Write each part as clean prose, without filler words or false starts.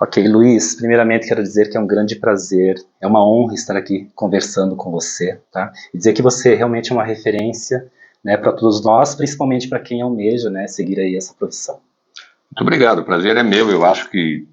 Ok, Luiz, primeiramente quero dizer que é um grande prazer, é uma honra estar aqui conversando com você, tá? E dizer que você realmente é uma referência, né, para todos nós, principalmente para quem almeja, né, seguir aí essa profissão. Muito obrigado, o prazer é meu. Eu acho que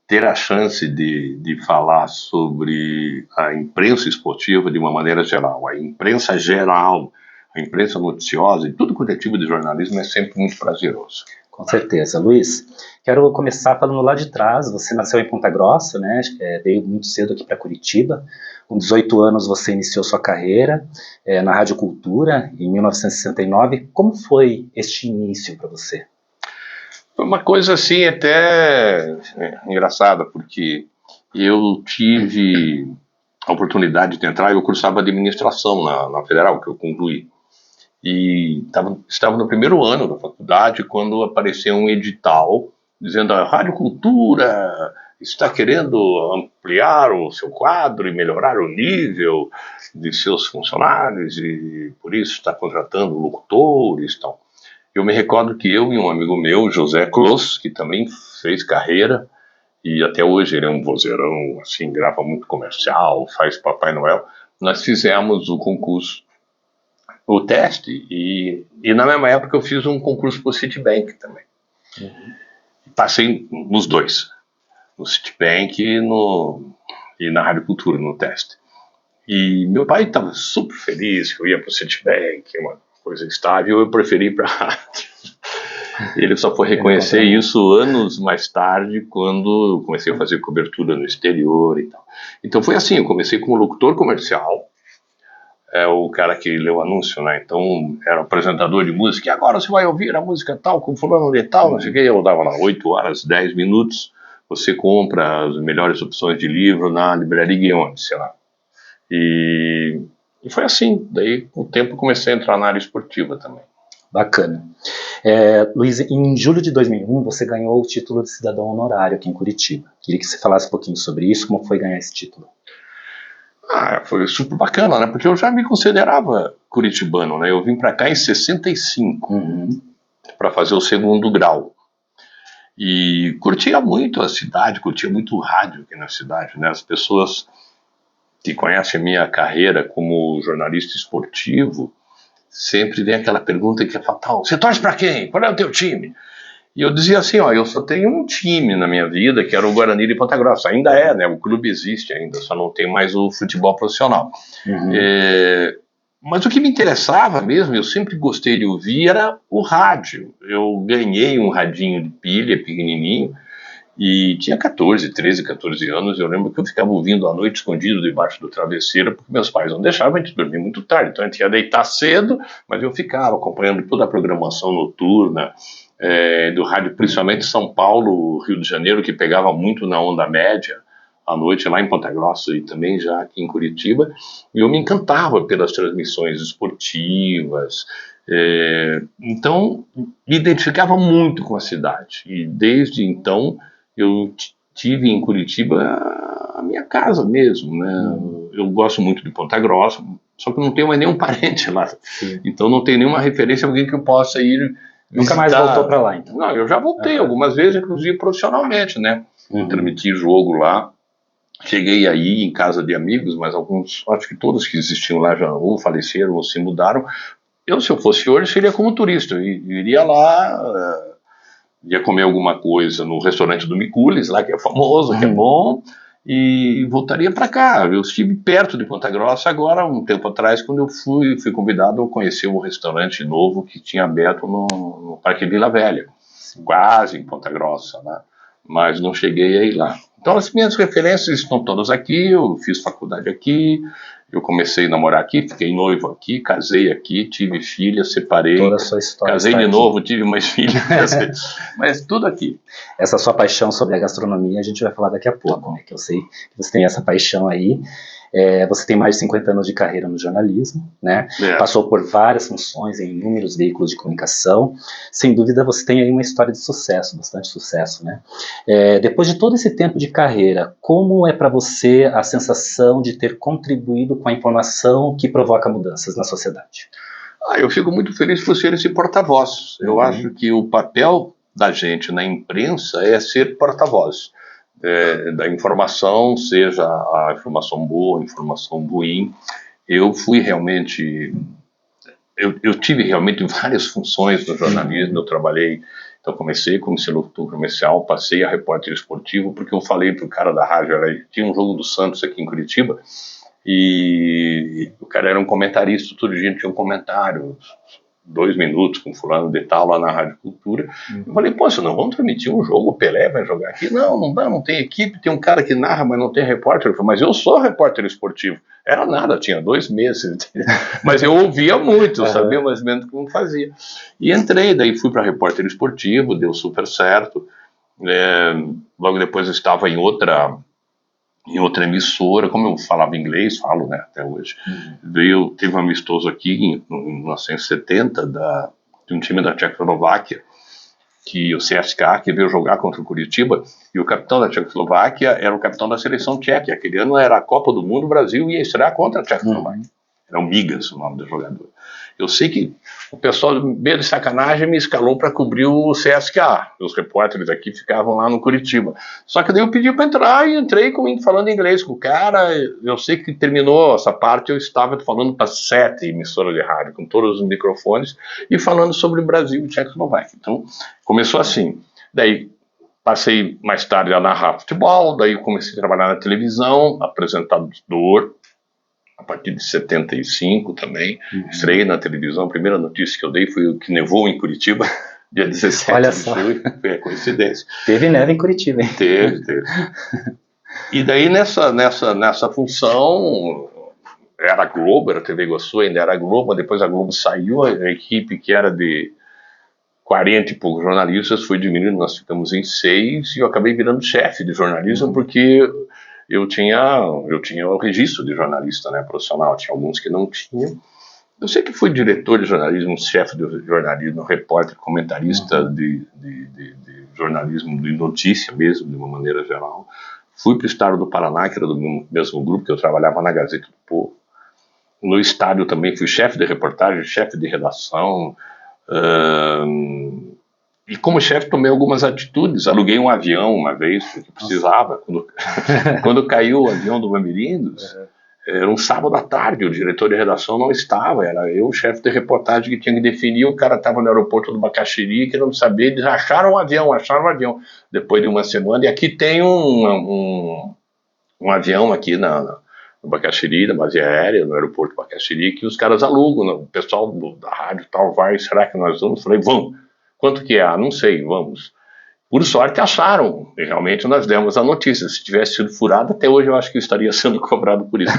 ter a chance de falar sobre a imprensa esportiva de uma maneira geral, a imprensa geral, a imprensa noticiosa e tudo quanto é tipo de jornalismo é sempre muito prazeroso. Com certeza. Luiz, quero começar falando lá de trás. Você nasceu em Ponta Grossa, né? Veio muito cedo aqui para Curitiba. Com 18 anos você iniciou sua carreira na Rádio Cultura, em 1969. Como foi este início para você? Foi uma coisa assim até engraçada, porque eu tive a oportunidade de entrar, eu cursava administração na Federal, que eu concluí. E estava no primeiro ano da faculdade quando apareceu um edital dizendo: a Rádio Cultura está querendo ampliar o seu quadro e melhorar o nível de seus funcionários e por isso está contratando locutores e tal. Eu me recordo que eu e um amigo meu, José Clos, que também fez carreira e até hoje ele é um vozeirão, assim, grava muito comercial, faz Papai Noel, nós fizemos o concurso, o teste, e na mesma época eu fiz um concurso para o Citibank também. Passei nos dois, no Citibank e na Rádio Cultura, no teste. E meu pai estava super feliz que eu ia para o Citibank, uma coisa estável, eu preferi ir para a rádio. Ele só foi reconhecer isso anos mais tarde, quando eu comecei a fazer cobertura no exterior e tal. Então foi assim, eu comecei como locutor comercial, o cara que leu o anúncio, né? Então era um apresentador de música, e agora você vai ouvir a música tal, com fulano de tal, não sei o que, eu dava lá 8 horas, 10 minutos, você compra as melhores opções de livro na livraria Guion, sei lá. E foi assim, daí com o tempo comecei a entrar na área esportiva também. Bacana. Luiz, em julho de 2001 você ganhou o título de cidadão honorário aqui em Curitiba. Queria que você falasse um pouquinho sobre isso, como foi ganhar esse título. Foi super bacana, né? Porque eu já me considerava curitibano, né? Eu vim para cá em 65 para fazer o segundo grau. E curtia muito a cidade, curtia muito o rádio aqui na cidade, né? As pessoas que conhecem a minha carreira como jornalista esportivo sempre vem aquela pergunta que é fatal: você torce para quem? Qual é o teu time? E eu dizia assim, eu só tenho um time na minha vida, que era o Guarani de Ponta Grossa. Ainda é, né? O clube existe ainda, só não tem mais o futebol profissional. Mas o que me interessava mesmo, eu sempre gostei de ouvir, era o rádio. Eu ganhei um radinho de pilha pequenininho, e tinha 13, 14 anos. Eu lembro que eu ficava ouvindo à noite escondido debaixo do travesseiro, porque meus pais não deixavam a gente dormir muito tarde, então a gente ia deitar cedo, mas eu ficava acompanhando toda a programação noturna do rádio, principalmente São Paulo, Rio de Janeiro, que pegava muito na onda média à noite lá em Ponta Grossa e também já aqui em Curitiba, e eu me encantava pelas transmissões esportivas. Então me identificava muito com a cidade, e desde então eu tive em Curitiba a minha casa mesmo, né? Eu gosto muito de Ponta Grossa, só que não tenho mais nenhum parente lá. Sim. Então não tenho nenhuma referência a alguém que eu possa ir visitar. Nunca mais voltou para lá, então? Não, eu já voltei algumas vezes, inclusive profissionalmente, né? Transmiti jogo lá. Cheguei aí em casa de amigos, mas alguns, acho que todos que existiam lá já ou faleceram ou se mudaram. Se eu fosse hoje, seria como turista. Eu iria lá, ia comer alguma coisa no restaurante do Micules, lá que é famoso, que é bom, e voltaria para cá. Eu estive perto de Ponta Grossa agora, um tempo atrás, quando eu fui convidado a conhecer um restaurante novo que tinha aberto no Parque Vila Velha, quase em Ponta Grossa, né? Mas não cheguei a ir lá. Então as minhas referências estão todas aqui, eu fiz faculdade aqui, eu comecei a namorar aqui, fiquei noivo aqui, casei aqui, tive filha, separei, toda a sua história casei de novo, tive mais filhas, mas tudo aqui. Essa sua paixão sobre a gastronomia a gente vai falar daqui a pouco, né? Que eu sei que você tem essa paixão aí. Você tem mais de 50 anos de carreira no jornalismo, né? Passou por várias funções em inúmeros veículos de comunicação. Sem dúvida você tem aí uma história de sucesso, bastante sucesso, né? Depois de todo esse tempo de carreira, como é para você a sensação de ter contribuído com a informação que provoca mudanças na sociedade? Eu fico muito feliz por ser esse porta-voz. Eu acho que o papel da gente na imprensa é ser porta-voz. da informação, seja a informação boa, a informação ruim. Eu fui realmente... Eu tive realmente várias funções no jornalismo. Eu trabalhei... Então comecei como locutor comercial, passei a repórter esportivo, porque eu falei pro cara da rádio, tinha um jogo do Santos aqui em Curitiba, e o cara era um comentarista, todo dia tinha um comentário, 2 minutos com fulano de tal lá na Rádio Cultura. Eu falei, pô, senão vamos transmitir um jogo, o Pelé vai jogar aqui? Não dá, não tem equipe, tem um cara que narra, mas não tem repórter. Eu falei, mas eu sou repórter esportivo. Era nada, tinha 2 meses, mas eu ouvia muito, eu sabia mais ou menos como fazia. E entrei, daí fui para repórter esportivo, deu super certo. Logo depois eu estava em outra emissora, como eu falava inglês, falo, né, até hoje. Teve um amistoso aqui em 1970 de um time da Tchecoslováquia, que o CSKA, que veio jogar contra o Curitiba, e o capitão da Tchecoslováquia era o capitão da seleção tcheca. Aquele ano era a Copa do Mundo, o Brasil ia estrear contra a Tchecoslováquia. Era o Migas, o nome do jogador. Eu sei que o pessoal, meio de sacanagem, me escalou para cobrir o CSKA. Os repórteres aqui ficavam lá no Curitiba. Só que daí eu pedi para entrar e entrei falando inglês com o cara. Eu sei que terminou essa parte, eu estava falando para 7 emissoras de rádio, com todos os microfones, e falando sobre o Brasil e Tchecoslováquia. Então, começou assim. Daí, passei mais tarde a narrar futebol, daí comecei a trabalhar na televisão, apresentador, a partir de 75 também, estreiei na televisão. A primeira notícia que eu dei foi o que nevou em Curitiba, dia 17 Olha de só. julho, foi a coincidência. Teve neve em Curitiba, hein? Teve. E daí nessa função, era a Globo, era a TV Iguaçu, ainda era a Globo, mas depois a Globo saiu, a equipe que era de 40 e poucos jornalistas foi diminuindo, nós ficamos em 6, e eu acabei virando chefe de jornalismo, porque... Eu tinha o registro de jornalista, né, profissional, tinha alguns que não tinham. Eu sei que fui diretor de jornalismo, chefe de jornalismo, repórter, comentarista de jornalismo de notícia mesmo, de uma maneira geral. Fui para o estado do Paraná, que era do mesmo grupo que eu trabalhava na Gazeta do Povo. No estádio também fui chefe de reportagem, chefe de redação. E como chefe tomei algumas atitudes. Aluguei um avião uma vez, porque precisava. Quando caiu o avião do Bamirindos, era um sábado à tarde, o diretor de redação não estava, era eu, o chefe de reportagem, que tinha que definir. O cara estava no aeroporto do Bacaxiri, querendo saber, eles acharam o avião. Depois de uma semana, e aqui tem um avião aqui no Bacaxiri, na base aérea, no aeroporto do Bacaxiri, que os caras alugam, o pessoal da rádio tal, vai, será que nós vamos? Falei, vamos. Quanto que é? Não sei, vamos. Por sorte acharam, e realmente nós demos a notícia. Se tivesse sido furado, até hoje eu acho que eu estaria sendo cobrado por isso.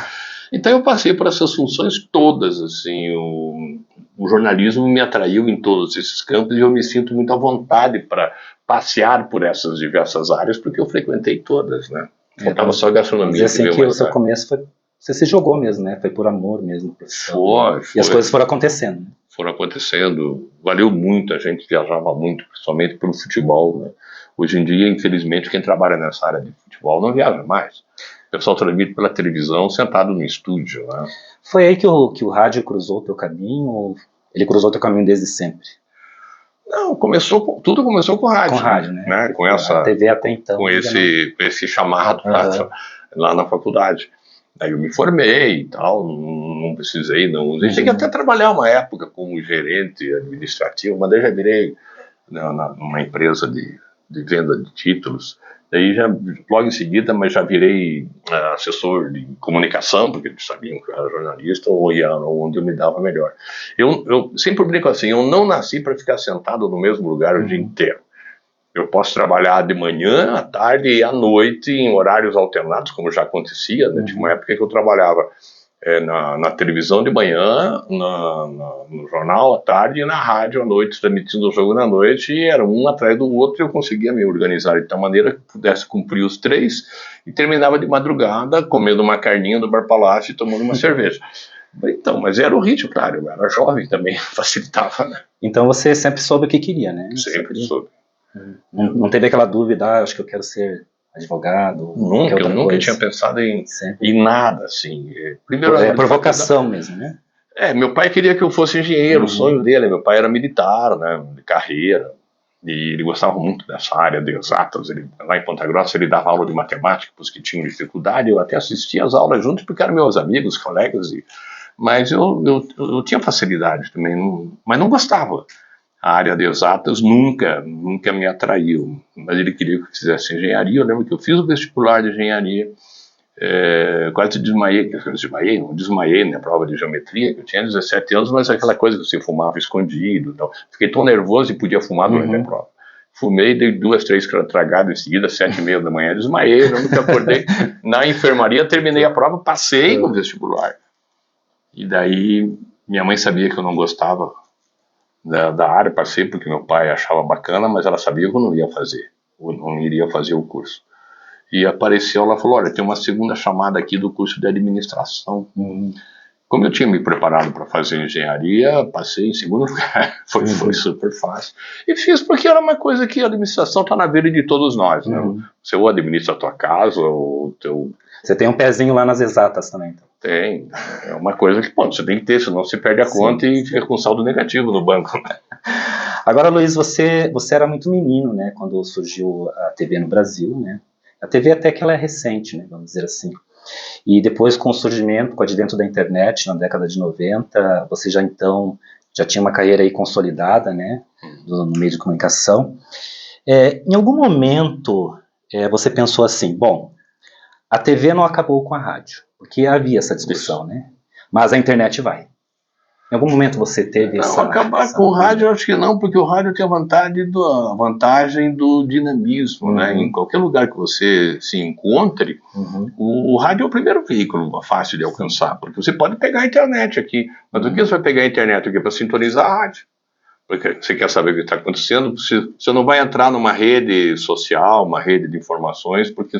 Então eu passei por essas funções todas, assim, o jornalismo me atraiu em todos esses campos, e eu me sinto muito à vontade para passear por essas diversas áreas, porque eu frequentei todas, né? Faltava só a gastronomia. Assim que o seu começo foi, você se jogou mesmo, né? Foi por amor mesmo. Foi. E as coisas foram acontecendo. Foram acontecendo, valeu muito, a gente viajava muito, principalmente pelo futebol, né? Hoje em dia, infelizmente, quem trabalha nessa área de futebol não viaja mais. O pessoal transmite pela televisão, sentado no estúdio, né? Foi aí que o rádio cruzou o teu caminho, ou ele cruzou o teu caminho desde sempre? Não, tudo começou com o rádio. Com rádio, né? Com essa... A TV até então. Com esse chamado lá na faculdade. Aí eu me formei e tal, não precisei, não. Eu cheguei até a trabalhar uma época como gerente administrativo, mas daí já virei numa empresa de venda de títulos. Daí já, logo em seguida, mas já virei assessor de comunicação, porque eles sabiam que eu era jornalista, ou ia onde eu me dava melhor. Eu sempre brinco assim, eu não nasci para ficar sentado no mesmo lugar o dia inteiro. Eu posso trabalhar de manhã, à tarde e à noite em horários alternados, como já acontecia, né? Tinha uma época que eu trabalhava na televisão de manhã, no jornal à tarde e na rádio à noite, transmitindo o jogo na noite, e era um atrás do outro, e eu conseguia me organizar de tal maneira que pudesse cumprir os 3, e terminava de madrugada comendo uma carninha do Bar Palácio e tomando uma cerveja. Então, mas era o ritmo, claro, eu era jovem também, facilitava, né? Então você sempre soube o que queria, né? Sempre soube. Não teve aquela dúvida, acho que eu quero ser advogado? Eu nunca tinha pensado em nada, assim. Primeiro, é por vocação mesmo, né? Meu pai queria que eu fosse engenheiro, o sonho dele. Meu pai era militar, né, de carreira. E ele gostava muito dessa área de exatas. Lá em Ponta Grossa ele dava aula de matemática para os que tinham dificuldade. Eu até assistia às aulas juntos porque eram meus amigos, colegas. Mas eu tinha facilidade também, mas não gostava. A área de exatas nunca me atraiu. Mas ele queria que eu fizesse engenharia. Eu lembro que eu fiz o vestibular de engenharia. Quase desmaiei na prova de geometria, que eu tinha 17 anos, mas aquela coisa que você fumava escondido, então, fiquei tão nervoso e podia fumar durante a prova. Fumei, dei 2, 3 tragadas em seguida, 7h30 da manhã, desmaiei, eu nunca acordei. Na enfermaria, terminei a prova, passei no vestibular. E daí, minha mãe sabia que eu não gostava da área, passei porque meu pai achava bacana, mas ela sabia que eu não ia fazer, eu não iria fazer o curso. E apareceu, ela falou, olha, tem uma segunda chamada aqui do curso de administração. Como eu tinha me preparado para fazer engenharia, passei em segundo lugar, foi super fácil. E fiz porque era uma coisa que a administração está na vida de todos nós, né? Você ou administra a tua casa, ou o teu... Você tem um pezinho lá nas exatas também, então. Tem, é uma coisa que pô, você tem que ter, senão você perde a conta e fica com saldo negativo no banco. Agora, Luiz, você era muito menino, né, quando surgiu a TV no Brasil, né? A TV até que ela é recente, né, vamos dizer assim. E depois com o surgimento, com o advento da internet, na década de 90, você já tinha uma carreira aí consolidada, né, no meio de comunicação. Em algum momento você pensou assim, bom, a TV não acabou com a rádio, porque havia essa discussão, né, mas a internet vai. Em algum momento você teve essa... Acabar com o rádio, eu acho que não, porque o rádio tem a vantagem do dinamismo, né? Em qualquer lugar que você se encontre, o rádio é o primeiro veículo fácil de alcançar, porque você pode pegar a internet aqui, mas o que você vai pegar a internet aqui para sintonizar a rádio? Porque você quer saber o que está acontecendo, você não vai entrar numa rede social, uma rede de informações, porque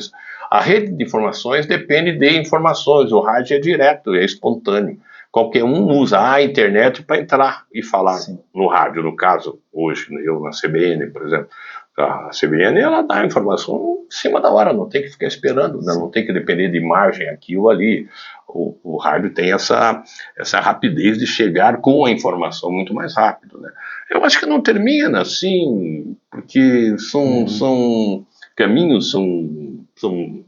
a rede de informações depende de informações, o rádio é direto, é espontâneo. Qualquer um usa a internet para entrar e falar no rádio, no caso, hoje, eu na CBN, por exemplo. A CBN, ela dá a informação em cima da hora, não tem que ficar esperando, né? Não tem que depender de imagem aqui ou ali. O rádio tem essa rapidez de chegar com a informação muito mais rápido, né? Eu acho que não termina assim, porque são caminhos, são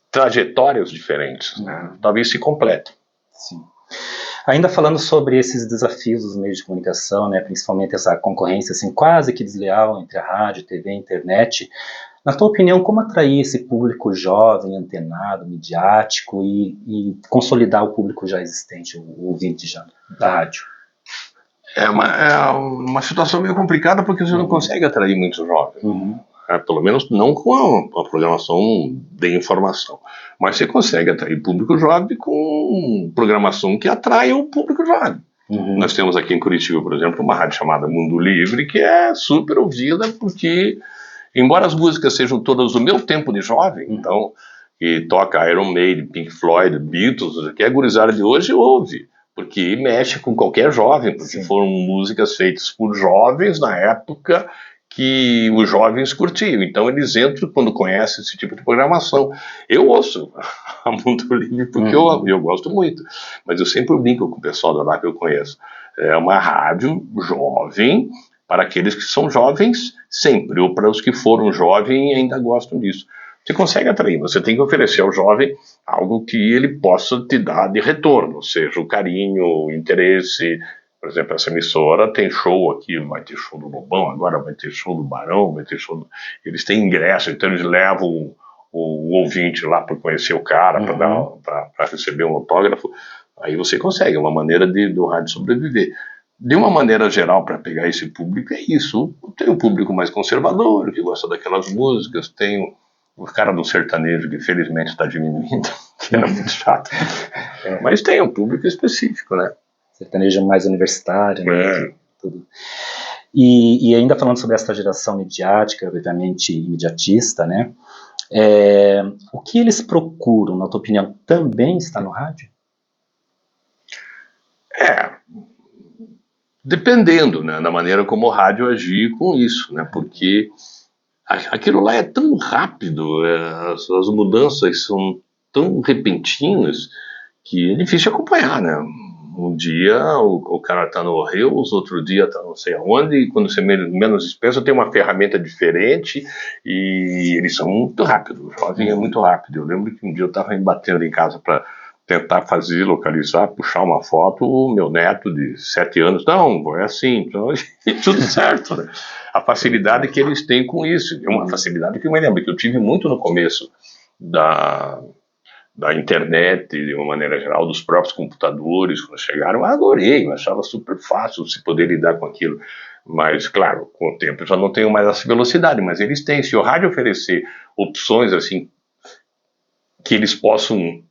trajetórias diferentes, né? Talvez se completem. Sim. Ainda falando sobre esses desafios dos meios de comunicação, né, principalmente essa concorrência assim, quase que desleal entre a rádio, TV e internet, na tua opinião, como atrair esse público jovem, antenado, midiático e consolidar o público já existente, o ouvinte já da rádio? É uma situação meio complicada porque você não consegue atrair muitos jovens. Pelo menos não com a programação de informação. Mas você consegue atrair público jovem com programação que atrai o público jovem. Nós temos aqui em Curitiba, por exemplo, uma rádio chamada Mundo Livre, que é super ouvida porque, embora as músicas sejam todas do meu tempo de jovem, então, que toca Iron Maiden, Pink Floyd, Beatles, que a gurizada de hoje ouve, porque mexe com qualquer jovem, porque foram músicas feitas por jovens na época que os jovens curtiam, então eles entram quando conhecem esse tipo de programação. Eu ouço a Mundo Livre porque eu gosto muito, mas eu sempre brinco com o pessoal da lá que eu conheço. É uma rádio jovem para aqueles que são jovens sempre, ou para os que foram jovens e ainda gostam disso. Você consegue atrair, você tem que oferecer ao jovem algo que ele possa te dar de retorno, seja o carinho, o interesse. Por exemplo, essa emissora tem show aqui, vai ter show do Lobão, agora vai ter show do Barão, vai ter show do... Eles têm ingresso, então eles levam o ouvinte lá para conhecer o cara, para receber um autógrafo. Aí você consegue, é uma maneira do rádio sobreviver. De uma maneira geral, para pegar esse público, é isso. Tem o público mais conservador, que gosta daquelas músicas, tem o cara do sertanejo, que felizmente está diminuindo, que era muito chato. Mas tem um público específico, né? Sertanejo mais universitário, né? Tudo. E ainda falando sobre essa geração midiática, obviamente imediatista, né? O que eles procuram, na tua opinião, também está no rádio? Dependendo, né, da maneira como o rádio agir com isso, né? Porque aquilo lá é tão rápido, as mudanças são tão repentinas que é difícil acompanhar, né? Um dia o cara tá no Reels, outro dia tá não sei aonde, e quando você menos pensa, tem uma ferramenta diferente, e eles são muito rápidos, o jovem é muito rápido. Eu lembro que um dia eu tava batendo em casa para tentar fazer, localizar, puxar uma foto, o meu neto de 7 anos, não, é assim, então, tudo certo, né? A facilidade que eles têm com isso, é uma facilidade que eu me lembro, que eu tive muito no começo da internet, de uma maneira geral, dos próprios computadores, quando chegaram, eu adorei, eu achava super fácil se poder lidar com aquilo. Mas, claro, com o tempo eu já não tenho mais essa velocidade, mas eles têm. Se o rádio oferecer opções assim, que eles possam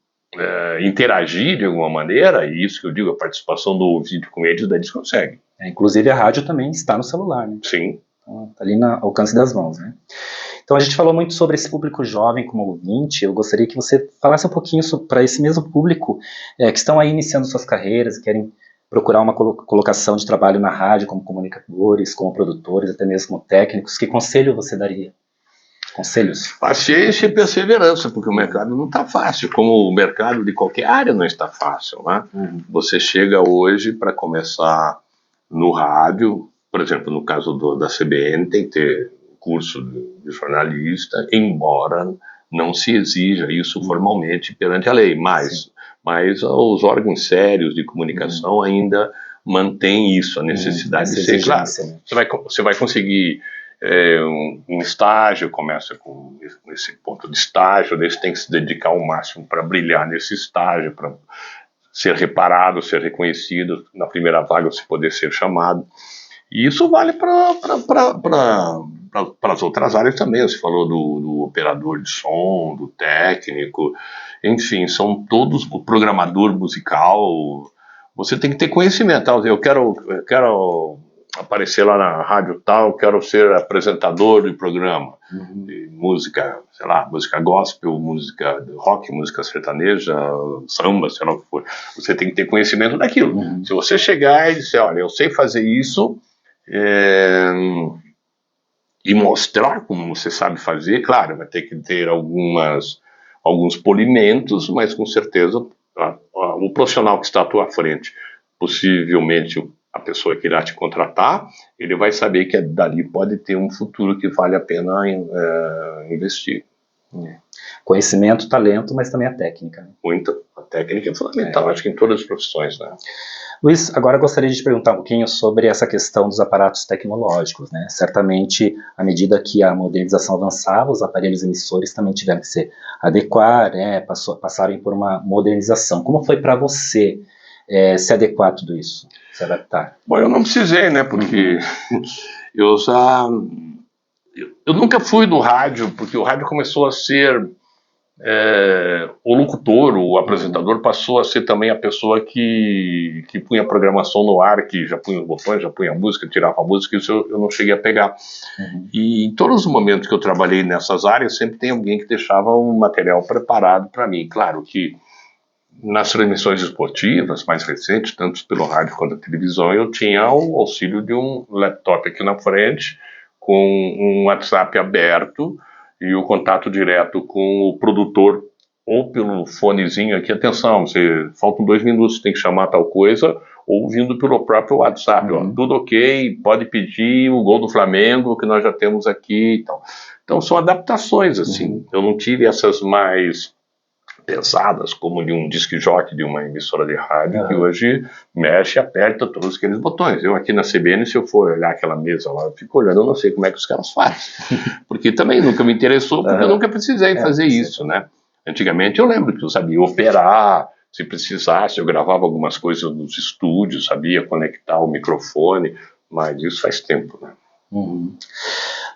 interagir de alguma maneira, e isso que eu digo, a participação do ouvinte com eles, daí eles conseguem. Inclusive a rádio também está no celular, né? Sim. Então, tá ali no alcance das mãos, né? Então a gente falou muito sobre esse público jovem como ouvinte. Eu gostaria que você falasse um pouquinho para esse mesmo público que estão aí iniciando suas carreiras, querem procurar uma colocação de trabalho na rádio como comunicadores, como produtores, até mesmo como técnicos. Que conselho você daria? Conselhos? Paciência e perseverança, porque o mercado não está fácil, como o mercado de qualquer área não está fácil, né? Você chega hoje para começar no rádio, por exemplo, no caso da CBN, tem que ter curso de jornalista, embora não se exija isso formalmente perante a lei, mas os órgãos sérios de comunicação ainda mantêm isso, a necessidade de ser claro. Você vai conseguir um estágio, começa com esse ponto de estágio, daí você tem que se dedicar ao máximo para brilhar nesse estágio, para ser reparado, ser reconhecido, na primeira vaga você poder ser chamado. E isso vale para as outras áreas também. Você falou do operador de som, do técnico, enfim, são todos, o programador musical. Você tem que ter conhecimento. Eu quero aparecer lá na rádio tal, quero ser apresentador de programa de música, sei lá, música gospel, música rock, música sertaneja, samba, sei lá o que for. Você tem que ter conhecimento daquilo. Se você chegar e dizer, olha, eu sei fazer isso, e mostrar como você sabe fazer, claro, vai ter que ter alguns polimentos, mas com certeza o profissional que está à tua frente, possivelmente a pessoa que irá te contratar, ele vai saber que dali pode ter um futuro que vale a pena investir. Conhecimento, talento, mas também a técnica. A técnica é fundamental, acho que em todas as profissões, né? Luiz, agora eu gostaria de te perguntar um pouquinho sobre essa questão dos aparatos tecnológicos, né? Certamente, à medida que a modernização avançava, os aparelhos emissores também tiveram que se adequar, né? Passaram por uma modernização. Como foi para você se adequar a tudo isso, se adaptar? Bom, eu não precisei, né? Porque eu nunca fui do rádio, porque o rádio começou a ser o locutor, o apresentador passou a ser também a pessoa que punha a programação no ar, que já punha os botões, já punha a música, tirava a música, isso eu não cheguei a pegar. E em todos os momentos que eu trabalhei nessas áreas, sempre tem alguém que deixava um material preparado para mim. Claro que nas transmissões esportivas mais recentes, tanto pelo rádio quanto pela televisão, eu tinha o auxílio de um laptop aqui na frente, com um WhatsApp aberto, e o contato direto com o produtor, ou pelo fonezinho aqui, atenção, faltam 2 minutos, tem que chamar tal coisa, ou vindo pelo próprio WhatsApp, ó, tudo ok, pode pedir o gol do Flamengo, que nós já temos aqui e tal. Então são adaptações, assim, eu não tive essas mais pesadas, como de um disc jockey de uma emissora de rádio, que hoje mexe e aperta todos aqueles botões. Eu aqui na CBN, se eu for olhar aquela mesa lá, eu fico olhando, eu não sei como é que os caras fazem, porque também nunca me interessou, porque eu nunca precisei fazer isso, né? Antigamente eu lembro que eu sabia operar, se precisasse, eu gravava algumas coisas nos estúdios, sabia conectar o microfone, mas isso faz tempo, né?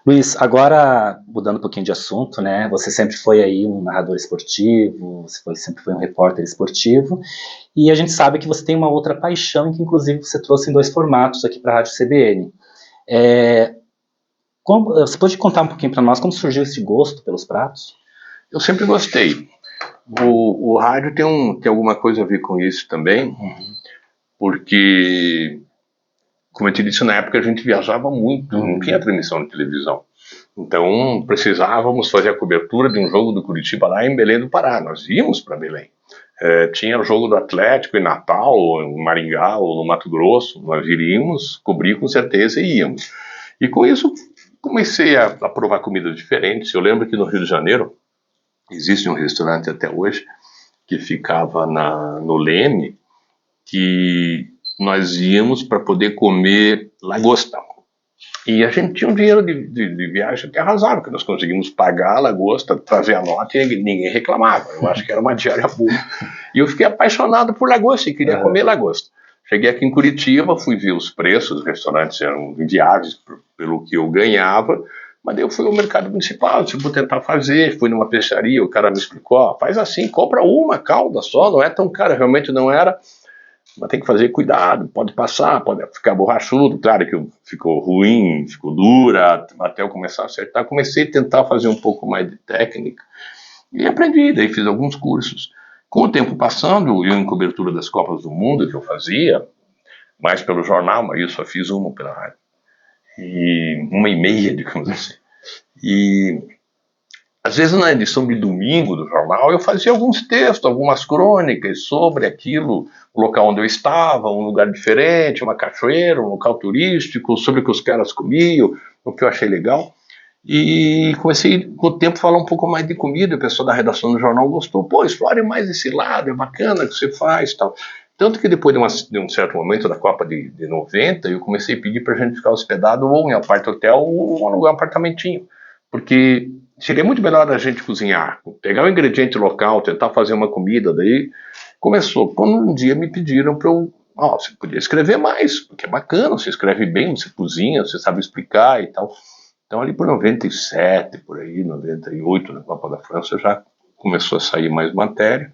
Luiz, agora mudando um pouquinho de assunto, né? Você sempre foi aí um narrador esportivo, sempre foi um repórter esportivo, e a gente sabe que você tem uma outra paixão, que inclusive você trouxe em 2 formatos aqui para a Rádio CBN. Você pode contar um pouquinho para nós como surgiu esse gosto pelos pratos? Eu sempre gostei. O rádio tem alguma coisa a ver com isso também, porque, como eu te disse, na época a gente viajava muito, não tinha transmissão de televisão. Então precisávamos fazer a cobertura de um jogo do Curitiba lá em Belém do Pará. Nós íamos para Belém. tinha o jogo do Atlético em Natal, ou em Maringá, ou no Mato Grosso, nós iríamos cobrir com certeza e íamos. E com isso comecei a provar comidas diferentes. Eu lembro que no Rio de Janeiro existe um restaurante até hoje que ficava no Leme, que nós íamos para poder comer lagosta. E a gente tinha um dinheiro de viagem até razoável, porque nós conseguimos pagar a lagosta, trazer a nota e ninguém reclamava. Eu acho que era uma diária boa. E eu fiquei apaixonado por lagosta e queria comer lagosta. Cheguei aqui em Curitiba, fui ver os preços, os restaurantes eram inviáveis pelo que eu ganhava, mas daí eu fui ao mercado municipal, vou tentar fazer, fui numa peixaria, o cara me explicou, faz assim, compra uma calda só, não é tão cara, realmente não era, mas tem que fazer cuidado, pode passar, pode ficar borrachudo, claro que ficou ruim, ficou dura, até eu começar a acertar, comecei a tentar fazer um pouco mais de técnica, e aprendi, daí fiz alguns cursos. Com o tempo passando, eu em cobertura das Copas do Mundo que eu fazia, mais pelo jornal, mas eu só fiz uma pela rádio, e 1h30, digamos assim, e às vezes na edição de domingo do jornal eu fazia alguns textos, algumas crônicas sobre aquilo, o local onde eu estava, um lugar diferente, uma cachoeira, um local turístico, sobre o que os caras comiam, o que eu achei legal. E comecei com o tempo a falar um pouco mais de comida, o pessoal da redação do jornal gostou, pô, explore mais esse lado, é bacana o que você faz e tal. Tanto que depois de um certo momento da Copa de 90, eu comecei a pedir pra gente ficar hospedado ou em apart-hotel ou alugar um apartamentinho, porque seria muito melhor a gente cozinhar, pegar o ingrediente local, tentar fazer uma comida, daí começou. Quando um dia me pediram para eu, você podia escrever mais, porque é bacana, você escreve bem, você cozinha, você sabe explicar e tal. Então ali por 97, por aí, 98, na Copa da França, já começou a sair mais matéria.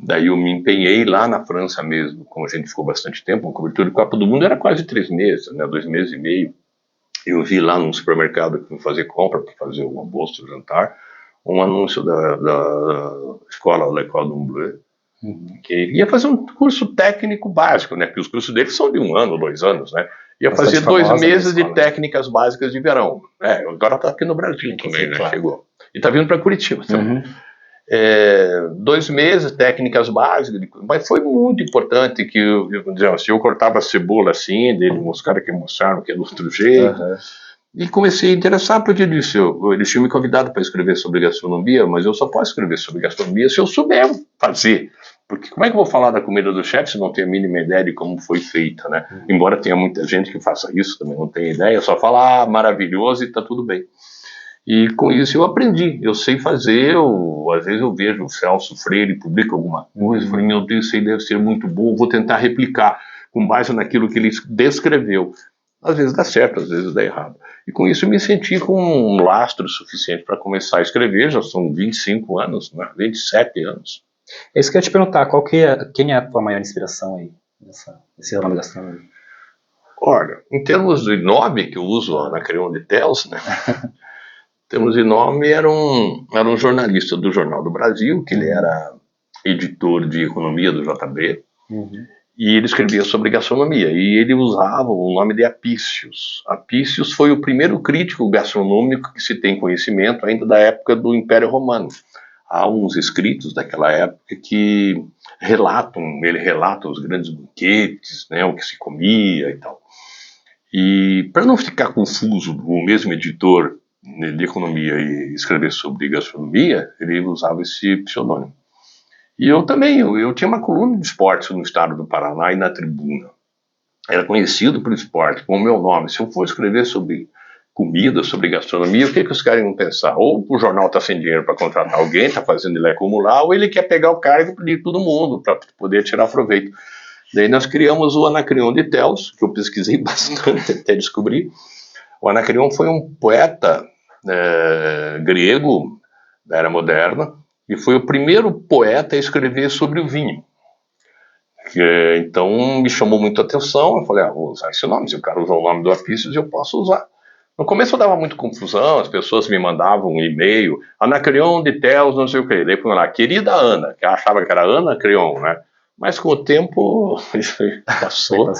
Daí eu me empenhei lá na França mesmo, como a gente ficou bastante tempo, a cobertura de Copa do Mundo era quase 3 meses, né, 2 meses e meio. Eu vi lá num supermercado que fui fazer compra para fazer o almoço, o jantar, um anúncio da escola L'École du Bleu, que ia fazer um curso técnico básico, né? Porque os cursos deles são de 1 ano, 2 anos, né? Ia fazer 2 meses de técnicas básicas de verão. Agora está aqui no Brasil também, né? Claro. Chegou. E está vindo para Curitiba também. 2 meses, técnicas básicas, mas foi muito importante que eu cortava a cebola assim, os caras que mostraram que é do outro jeito, e comecei a interessar, porque eles tinham me convidado para escrever sobre gastronomia, mas eu só posso escrever sobre gastronomia se eu souber fazer, porque como é que eu vou falar da comida do chefe se não tenho a mínima ideia de como foi feita, né? Embora tenha muita gente que faça isso, também não tem ideia, só fala, maravilhoso e está tudo bem. E com isso eu aprendi, eu sei fazer, às vezes eu vejo o Celso Freire publica alguma coisa, eu falei, meu Deus, isso aí deve ser muito bom, vou tentar replicar com base naquilo que ele descreveu. Às vezes dá certo, às vezes dá errado. E com isso eu me senti com um lastro suficiente para começar a escrever, já são 25 anos, né? 27 anos. É isso que eu ia te perguntar, quem é a tua maior inspiração aí, nesse ramo da gastronomia? Olha, em termos de nome, que eu uso Anacreon de Tels, né? Em termos de nome, era um jornalista do Jornal do Brasil, que ele era editor de economia do JB, e ele escrevia sobre gastronomia, e ele usava o nome de Apicius. Apicius foi o primeiro crítico gastronômico que se tem conhecimento ainda da época do Império Romano. Há uns escritos daquela época que ele relata os grandes banquetes, né, o que se comia e tal. E para não ficar confuso, o mesmo editor de economia e escrever sobre gastronomia, ele usava esse pseudônimo. E eu também, eu tinha uma coluna de esportes no estado do Paraná e na Tribuna. Era conhecido por esporte, com o meu nome. Se eu for escrever sobre comida, sobre gastronomia, o que os caras iam pensar? Ou o jornal está sem dinheiro para contratar alguém, está fazendo ele acumular, ou ele quer pegar o cargo de todo mundo para poder tirar proveito. Daí nós criamos o Anacreon de Tels, que eu pesquisei bastante até descobrir. O Anacreon foi um poeta grego da Era Moderna e foi o primeiro poeta a escrever sobre o vinho. Então me chamou muito a atenção, eu falei, vou usar esse nome, se o cara usar o nome do Apicius, eu posso usar. No começo eu dava muita confusão, as pessoas me mandavam um e-mail, Anacreon de Tels, não sei o que, daí foi lá, querida Ana, que achava que era Anacreon, né? Mas com o tempo passou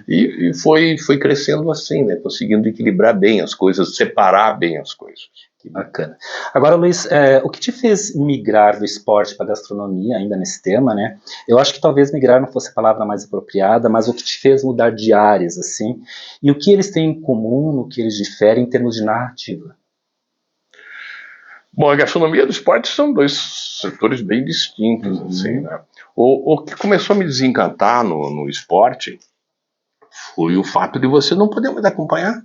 e foi crescendo assim, né? Conseguindo equilibrar bem as coisas, separar bem as coisas. Que bacana. Agora, Luiz, o que te fez migrar do esporte para a gastronomia, ainda nesse tema, né? Eu acho que talvez migrar não fosse a palavra mais apropriada, mas o que te fez mudar de áreas, assim, e o que eles têm em comum, no que eles diferem em termos de narrativa? Bom, a gastronomia e o esporte são dois setores bem distintos, assim, né? O que começou a me desencantar no esporte foi o fato de você não poder mais acompanhar,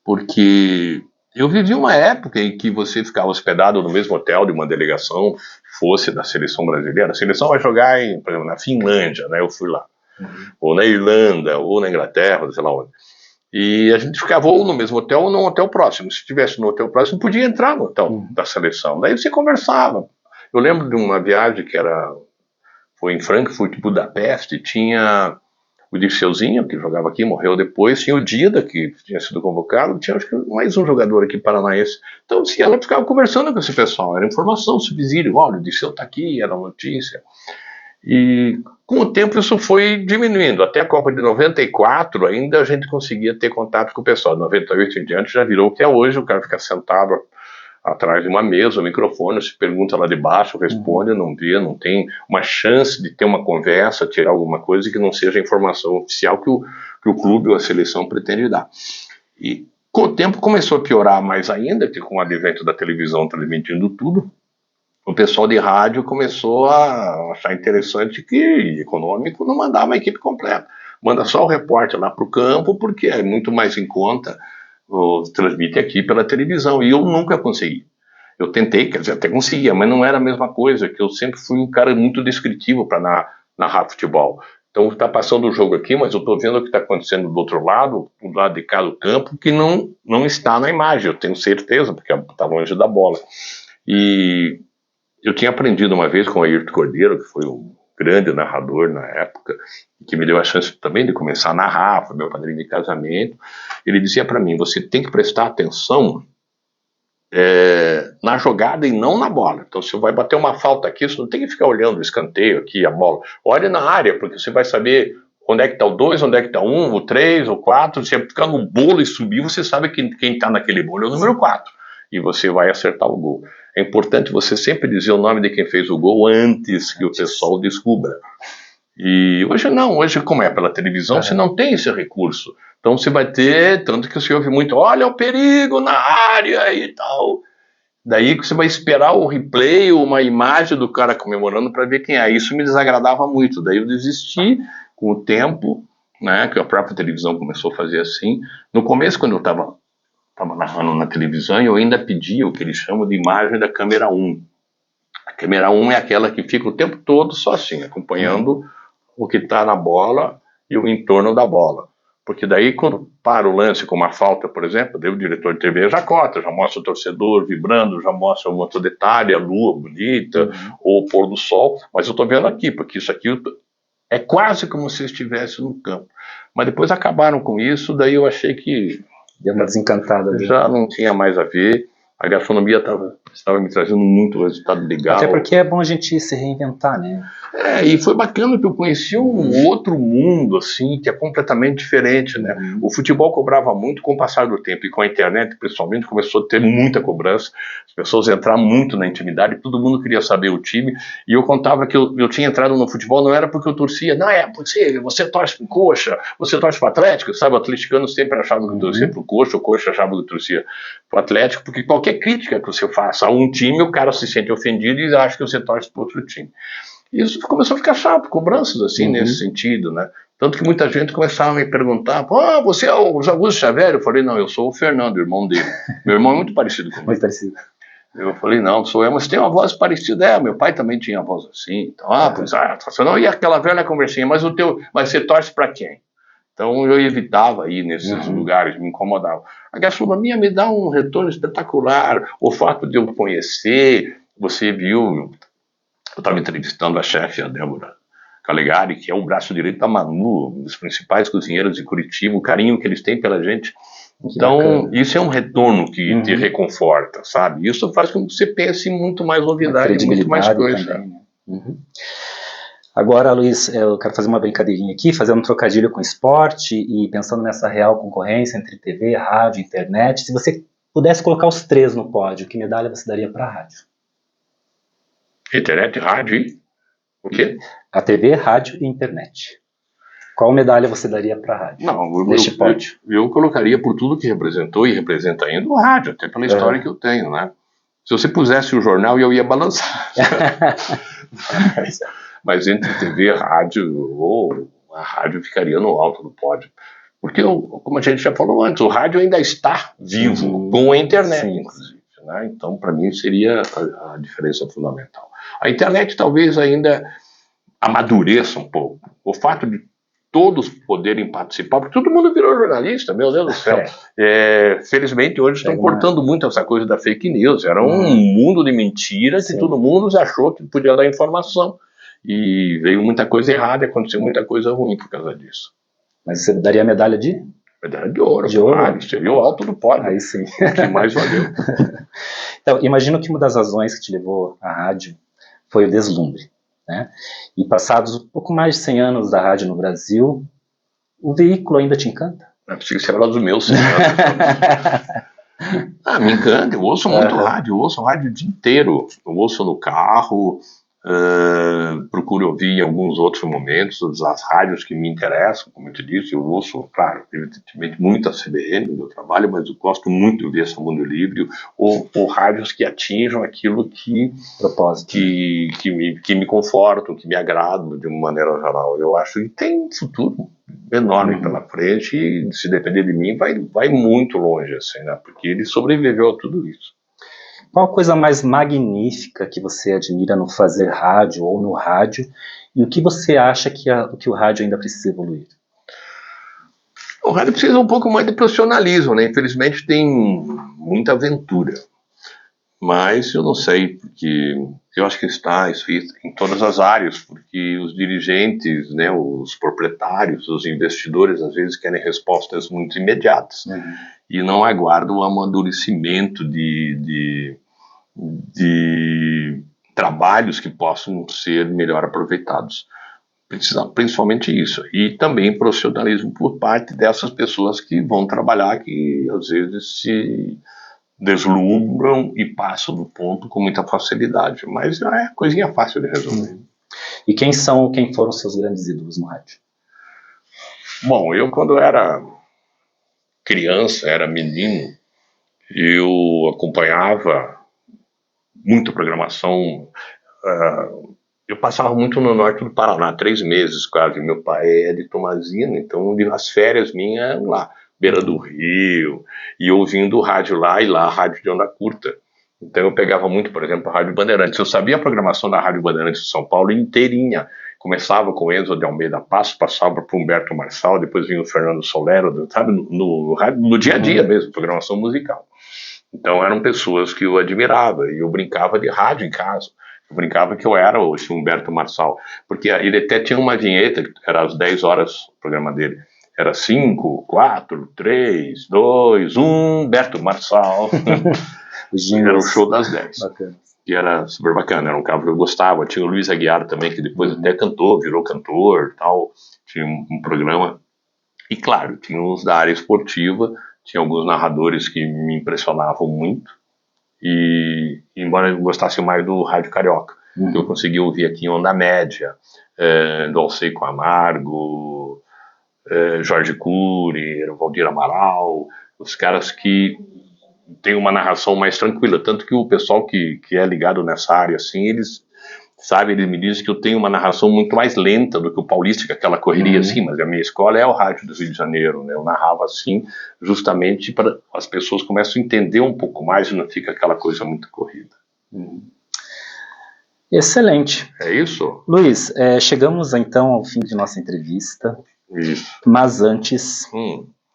porque eu vivi uma época em que você ficava hospedado no mesmo hotel de uma delegação, fosse da seleção brasileira. A seleção vai jogar, por exemplo, na Finlândia, né? Eu fui lá. Ou na Irlanda, ou na Inglaterra, sei lá onde. E a gente ficava ou no mesmo hotel ou num hotel próximo. Se estivesse no hotel próximo, podia entrar no hotel da seleção. Daí você conversava. Eu lembro de uma viagem que foi em Frankfurt, Budapeste, tinha o Dirceuzinho, que jogava aqui, morreu depois, tinha o Dida, que tinha sido convocado, tinha acho que mais um jogador aqui paranaense. Então, assim, ela ficava conversando com esse pessoal, era informação, subsídio, olha, o Dirceu está aqui, era notícia. E com o tempo isso foi diminuindo, até a Copa de 94 ainda a gente conseguia ter contato com o pessoal, de 98 em diante já virou o que é hoje, o cara fica sentado atrás de uma mesa, o microfone, se pergunta lá de baixo, responde, não vê, não tem uma chance de ter uma conversa, tirar alguma coisa que não seja a informação oficial que o clube ou a seleção pretende dar. E com o tempo começou a piorar mais ainda, que com o advento da televisão transmitindo tudo, o pessoal de rádio começou a achar interessante que econômico não mandar uma equipe completa. Manda só o repórter lá para o campo, porque é muito mais em conta, transmite aqui pela televisão. E eu nunca consegui. Eu tentei, quer dizer, até conseguia, mas não era a mesma coisa, que eu sempre fui um cara muito descritivo para narrar futebol. Então está passando o jogo aqui, mas eu estou vendo o que está acontecendo do outro lado de cá do campo, que não está na imagem, eu tenho certeza, porque está longe da bola. E eu tinha aprendido uma vez com o Ayrton Cordeiro, que foi um grande narrador na época, que me deu a chance também de começar a narrar, foi meu padrinho de casamento. Ele dizia para mim, você tem que prestar atenção na jogada e não na bola. Então, se vai bater uma falta aqui, você não tem que ficar olhando o escanteio aqui, a bola. Olhe na área, porque você vai saber onde é que está o 2, onde é que está o 1, o 3, o 4. Se ficar no bolo e subir, você sabe que quem está naquele bolo é o número 4. E você vai acertar o gol. É importante você sempre dizer o nome de quem fez o gol antes que o pessoal descubra. E hoje não, hoje como é pela televisão, você não tem esse recurso. Então você vai ter, tanto que você ouve muito, olha o perigo na área e tal. Daí que você vai esperar o replay, uma imagem do cara comemorando para ver quem é. Isso me desagradava muito. Daí eu desisti com o tempo, né, que a própria televisão começou a fazer assim. No começo, quando eu estava narrando na televisão, eu ainda pedia o que eles chamam de imagem da câmera 1. A câmera 1 é aquela que fica o tempo todo só assim, acompanhando o que está na bola e o entorno da bola. Porque daí, quando para o lance com uma falta, por exemplo, daí o diretor de TV já corta, já mostra o torcedor vibrando, já mostra um outro detalhe, a lua bonita, ou o pôr do sol, mas eu estou vendo aqui, porque isso aqui é quase como se eu estivesse no campo. Mas depois acabaram com isso, daí eu achei que deu uma desencantada. Já não tinha mais a ver. A gastronomia estava me trazendo muito resultado legal. Até porque é bom a gente se reinventar, né? E foi bacana que eu conheci um outro mundo, assim, que é completamente diferente, né? O futebol cobrava muito com o passar do tempo, e com a internet, principalmente, começou a ter muita cobrança, as pessoas entraram muito na intimidade, todo mundo queria saber o time, e eu contava que eu tinha entrado no futebol, não era porque eu torcia, não, porque você torce pro Coxa, você torce pro Atlético, sabe? O atleticano sempre achava que eu torcia pro Coxa, o Coxa achava que eu torcia pro Atlético, porque qualquer crítica que você faça a um time, o cara se sente ofendido e acha que você torce para outro time. E isso começou a ficar chato, cobranças assim, nesse sentido, né? Tanto que muita gente começava a me perguntar, você é o Augusto Xavier? Eu falei, não, eu sou o Fernando, irmão dele. Meu irmão é muito parecido comigo. Muito parecido. Eu falei, não, sou eu, mas tem uma voz parecida. Meu pai também tinha voz assim. Então, não, e aquela velha conversinha, mas você torce para quem? Então eu evitava ir nesses lugares, me incomodava. A gastronomia me dá um retorno espetacular, o fato de eu conhecer, você viu, eu estava entrevistando a chefe, a Débora Calegari, que é o braço direito da Manu, um dos principais cozinheiros de Curitiba, o carinho que eles têm pela gente. Então, isso é um retorno que te reconforta, sabe? Isso faz com que você pense em muito mais novidade, muito mais coisa. Também, né? Agora, Luiz, eu quero fazer uma brincadeirinha aqui, fazendo um trocadilho com esporte e pensando nessa real concorrência entre TV, rádio, internet. Se você pudesse colocar os 3 no pódio, que medalha você daria para a rádio? Internet, rádio e o quê? A TV, rádio e internet. Qual medalha você daria para a rádio? Não, neste pódio? Eu colocaria por tudo que representou e representa ainda o rádio, até pela história que eu tenho, né? Se você pusesse o jornal, eu ia balançar. Mas entre TV, rádio, ou a rádio ficaria no alto do pódio. Porque, como a gente já falou antes, o rádio ainda está vivo com a internet, inclusive. Né? Então, para mim, seria a diferença fundamental. A internet talvez ainda amadureça um pouco. O fato de todos poderem participar, porque todo mundo virou jornalista, meu Deus do céu. Felizmente hoje estão cortando muito essa coisa da fake news. Era um mundo de mentiras e todo mundo achou que podia dar informação. E veio muita coisa errada e aconteceu muita coisa ruim por causa disso. Mas você daria a medalha de? Medalha de ouro. De ouro. Seria o alto do pódio. Aí sim. O que mais valeu. Então, imagino que uma das razões que te levou à rádio foi o deslumbre. Né? E passados um pouco mais de 100 anos da rádio no Brasil, o veículo ainda te encanta? Não é possível ser lá dos meus 100 anos. Me encanta, eu ouço muito rádio, eu ouço rádio o dia inteiro. Eu ouço no carro, procuro ouvir em alguns outros momentos as rádios que me interessam, como eu te disse. Eu ouço, claro, evidentemente muito a CBN no meu trabalho, mas eu gosto muito de ouvir essa Mundo Livre, ou rádios que atinjam aquilo que me confortam, que me agradam de uma maneira geral. Eu acho que tem um futuro enorme pela frente e, se depender de mim, vai muito longe, assim, né? Porque ele sobreviveu a tudo isso. Qual a coisa mais magnífica que você admira no fazer rádio ou no rádio, e o que você acha que o rádio ainda precisa evoluir? O rádio precisa um pouco mais de profissionalismo, né? Infelizmente tem muita aventura, mas eu não sei, porque eu acho que está isso em todas as áreas, porque os dirigentes, né, os proprietários, os investidores às vezes querem respostas muito imediatas e não aguardam o amadurecimento de trabalhos que possam ser melhor aproveitados. Principalmente isso. E também profissionalismo por parte dessas pessoas que vão trabalhar, que às vezes se deslumbram e passam do ponto com muita facilidade. Mas é coisinha fácil de resolver. E quem foram seus grandes ídolos no rádio? Bom, eu quando era criança, era menino, eu acompanhava muita programação. Eu passava muito no norte do Paraná, 3 meses quase. Meu pai é de Tomazina, então as férias minhas eram lá, beira do rio, e ouvindo o rádio lá, e lá a rádio de onda curta. Então eu pegava muito, por exemplo, a Rádio Bandeirantes. Eu sabia a programação da Rádio Bandeirantes de São Paulo inteirinha. Começava com Enzo de Almeida Passo, passava para o Humberto Marçal, depois vinha o Fernando Solero, sabe, no dia a dia mesmo, programação musical. Então eram pessoas que eu admirava, e eu brincava de rádio em casa. Eu brincava que eu era o Humberto Marçal, porque ele até tinha uma vinheta, que era às 10 horas o programa dele. Era 5, 4, 3, 2, 1, Humberto Marçal. Era o show das 10. Bacana. Que era super bacana, era um cara que eu gostava. Tinha o Luiz Aguiar também, que depois até cantou, virou cantor, tal. Tinha um programa. E claro, tinha uns da área esportiva, tinha alguns narradores que me impressionavam muito. E embora eu gostasse mais do Rádio Carioca, que eu consegui ouvir aqui em Onda Média, do Alcei Camargo, Jorge Cury, Valdir Amaral, os caras que tem uma narração mais tranquila, tanto que o pessoal que é ligado nessa área, assim, eles me dizem que eu tenho uma narração muito mais lenta do que o paulista, que aquela correria assim, mas a minha escola é o rádio do Rio de Janeiro, né? Eu narrava assim, justamente para as pessoas começam a entender um pouco mais e não fica aquela coisa muito corrida. Excelente. É isso? Luiz, chegamos então ao fim de nossa entrevista. Isso. Mas antes,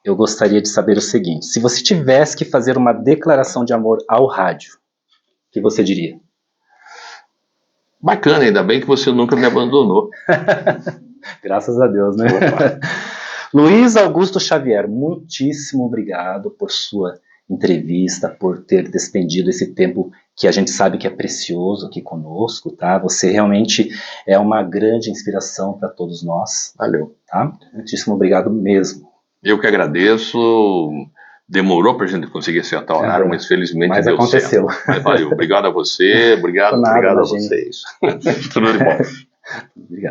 eu gostaria de saber o seguinte: se você tivesse que fazer uma declaração de amor ao rádio, o que você diria? Bacana, ainda bem que você nunca me abandonou. Graças a Deus, né? Luiz Augusto Xavier, muitíssimo obrigado por sua entrevista, por ter despendido esse tempo que a gente sabe que é precioso aqui conosco, tá? Você realmente é uma grande inspiração para todos nós. Valeu. Tá? Muitíssimo obrigado mesmo. Eu que agradeço. Demorou para a gente conseguir ser até o horário, mas felizmente deu aconteceu. certo. Mas valeu. Obrigado a você, obrigado a vocês. Tudo de bom. Obrigado.